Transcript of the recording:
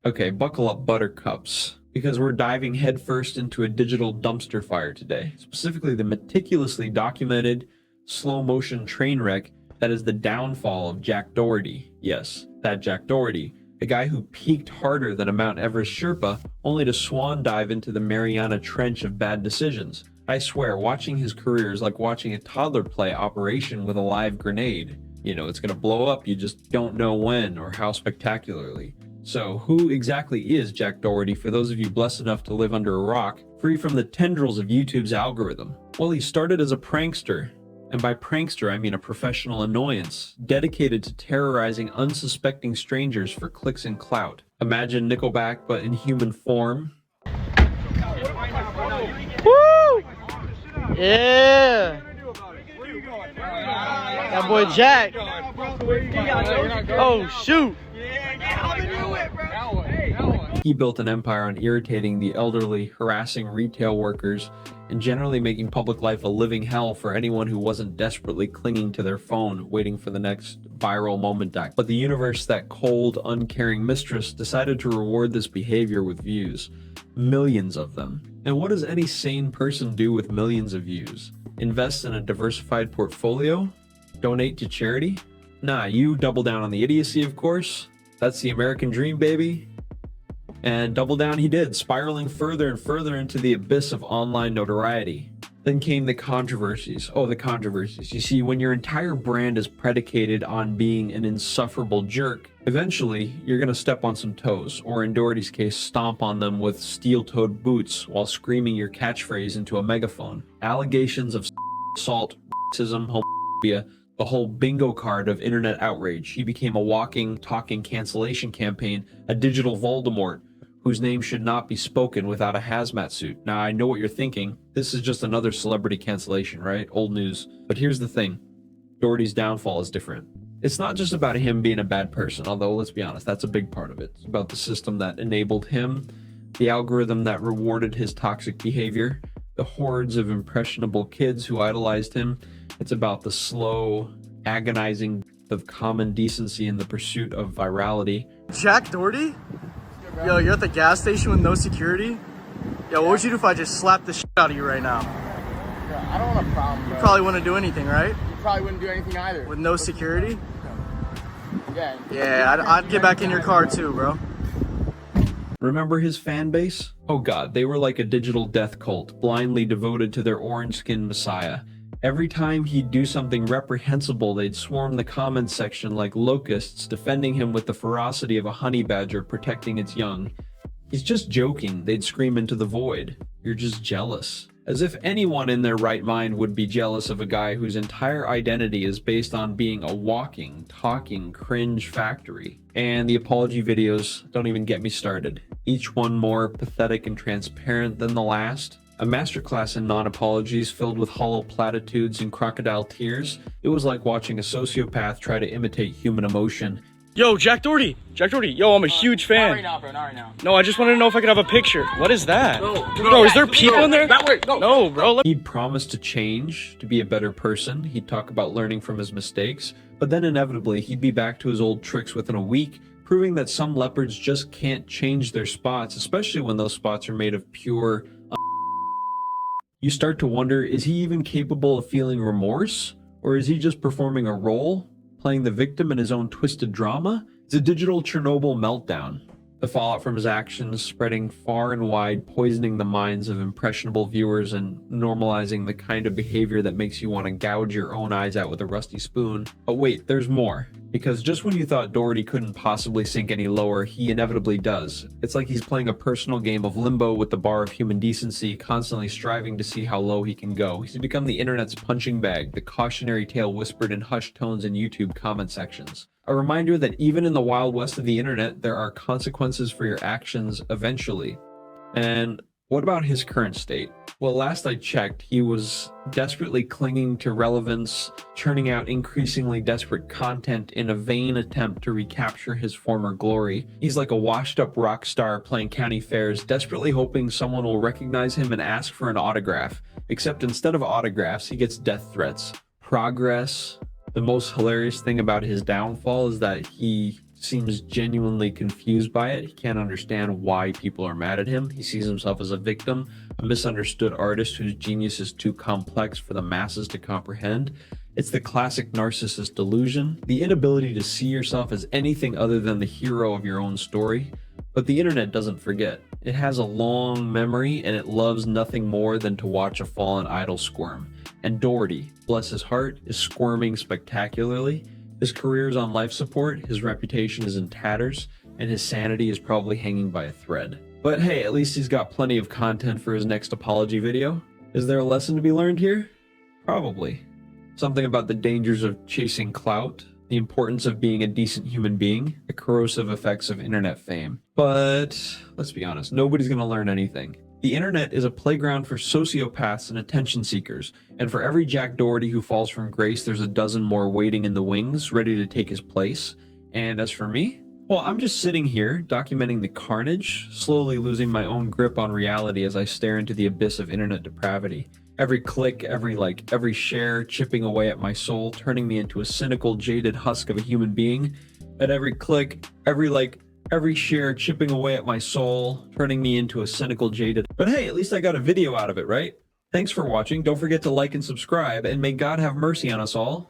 Okay, buckle up, buttercups, because we're diving headfirst into a digital dumpster fire today. Specifically, the meticulously documented slow motion train wreck that is the downfall of Jack Doherty. Yes, that Jack Doherty, a guy who peaked harder than a Mount Everest Sherpa, only to swan dive into the Mariana Trench of bad decisions. I swear, watching his career is like watching a toddler play Operation with a live grenade. You know, it's gonna blow up, you just don't know when or how spectacularly. So, who exactly is Jack Doherty for those of you blessed enough to live under a rock, free from the tendrils of YouTube's algorithm? Well, he started as a prankster, and by prankster I mean a professional annoyance, dedicated to terrorizing unsuspecting strangers for clicks and clout. Imagine Nickelback but in human form. Woo! Yeah! That boy Jack! Oh, shoot! He built an empire on irritating the elderly, harassing retail workers, and generally making public life a living hell for anyone who wasn't desperately clinging to their phone, waiting for the next viral moment. But the universe, that cold, uncaring mistress, decided to reward this behavior with views. Millions of them. And what does any sane person do with millions of views? Invest in a diversified portfolio? Donate to charity? Nah, you double down on the idiocy, of course. That's the American dream, baby. And double down he did, spiraling further and further into the abyss of online notoriety. Then came the controversies. Oh, the controversies. You see, when your entire brand is predicated on being an insufferable jerk, eventually you're going to step on some toes, or in Doherty's case, stomp on them with steel-toed boots while screaming your catchphrase into a megaphone. Allegations of assault, racism, homophobia, the whole bingo card of internet outrage. He became a walking, talking cancellation campaign, a digital Voldemort, whose name should not be spoken without a hazmat suit. Now, I know what you're thinking. This is just another celebrity cancellation, right? Old news. But here's the thing. Doherty's downfall is different. It's not just about him being a bad person, although let's be honest, that's a big part of it. It's about the system that enabled him, the algorithm that rewarded his toxic behavior, the hordes of impressionable kids who idolized him. It's about the slow, agonizing of common decency in the pursuit of virality. Jack Doherty? Yo, you're at the gas station with no security? Yo, what would you do if I just slapped the shit out of you right now? Bro, I don't want a problem, bro. You probably wouldn't do anything, right? You probably wouldn't do anything either. With no security? Yeah. Yeah, I'd get back in your car too, bro. Remember his fan base? Oh god, they were like a digital death cult, blindly devoted to their orange-skinned messiah. Every time he'd do something reprehensible, they'd swarm the comments section like locusts, defending him with the ferocity of a honey badger protecting its young. He's just joking, they'd scream into the void. You're just jealous. As if anyone in their right mind would be jealous of a guy whose entire identity is based on being a walking, talking cringe factory. And the apology videos don't even get me started. Each one more pathetic and transparent than the last. A masterclass in non-apologies filled with hollow platitudes and crocodile tears. It was like watching a sociopath try to imitate human emotion. Yo, Jack Doherty! Jack Doherty, yo, I'm a huge fan. Not right now, bro. Not right now. No, I just wanted to know if I could have a picture. What is that? No, Bro, is there people in there? That way, no. No, bro. He'd promise to change, to be a better person. He'd talk about learning from his mistakes. But then inevitably, he'd be back to his old tricks within a week, proving that some leopards just can't change their spots, especially when those spots are made of pure... You start to wonder, is he even capable of feeling remorse? Or is he just performing a role, playing the victim in his own twisted drama? It's a digital Chernobyl meltdown. The fallout from his actions spreading far and wide, poisoning the minds of impressionable viewers and normalizing the kind of behavior that makes you want to gouge your own eyes out with a rusty spoon. But wait, there's more. Because just when you thought Doherty couldn't possibly sink any lower, he inevitably does. It's like he's playing a personal game of limbo with the bar of human decency, constantly striving to see how low he can go. He's become the internet's punching bag, the cautionary tale whispered in hushed tones in YouTube comment sections. A reminder that even in the wild west of the internet, there are consequences for your actions eventually. And what about his current state? Well, last I checked, he was desperately clinging to relevance, churning out increasingly desperate content in a vain attempt to recapture his former glory. He's like a washed-up rock star playing county fairs, desperately hoping someone will recognize him and ask for an autograph. Except instead of autographs, he gets death threats. Progress. The most hilarious thing about his downfall is that he seems genuinely confused by it. He can't understand why people are mad at him. He sees himself as a victim, a misunderstood artist whose genius is too complex for the masses to comprehend. It's the classic narcissist delusion, the inability to see yourself as anything other than the hero of your own story. But the internet doesn't forget. It has a long memory, and it loves nothing more than to watch a fallen idol squirm. And Doherty, bless his heart, is squirming spectacularly. His career is on life support, his reputation is in tatters, and his sanity is probably hanging by a thread. But hey, at least he's got plenty of content for his next apology video. Is there a lesson to be learned here? Probably. Something about the dangers of chasing clout, the importance of being a decent human being, the corrosive effects of internet fame. But let's be honest, nobody's gonna learn anything. The internet is a playground for sociopaths and attention seekers, and for every Jack Doherty who falls from grace, there's a dozen more waiting in the wings, ready to take his place. And as for me, well, I'm just sitting here, documenting the carnage, slowly losing my own grip on reality as I stare into the abyss of internet depravity. Every click, every like, every share, chipping away at my soul, turning me into a cynical, jaded husk of a human being. At every click, every like, every share, chipping away at my soul, turning me into a cynical, jaded. But hey, at least I got a video out of it, right? Thanks for watching. Don't forget to like and subscribe, and may God have mercy on us all.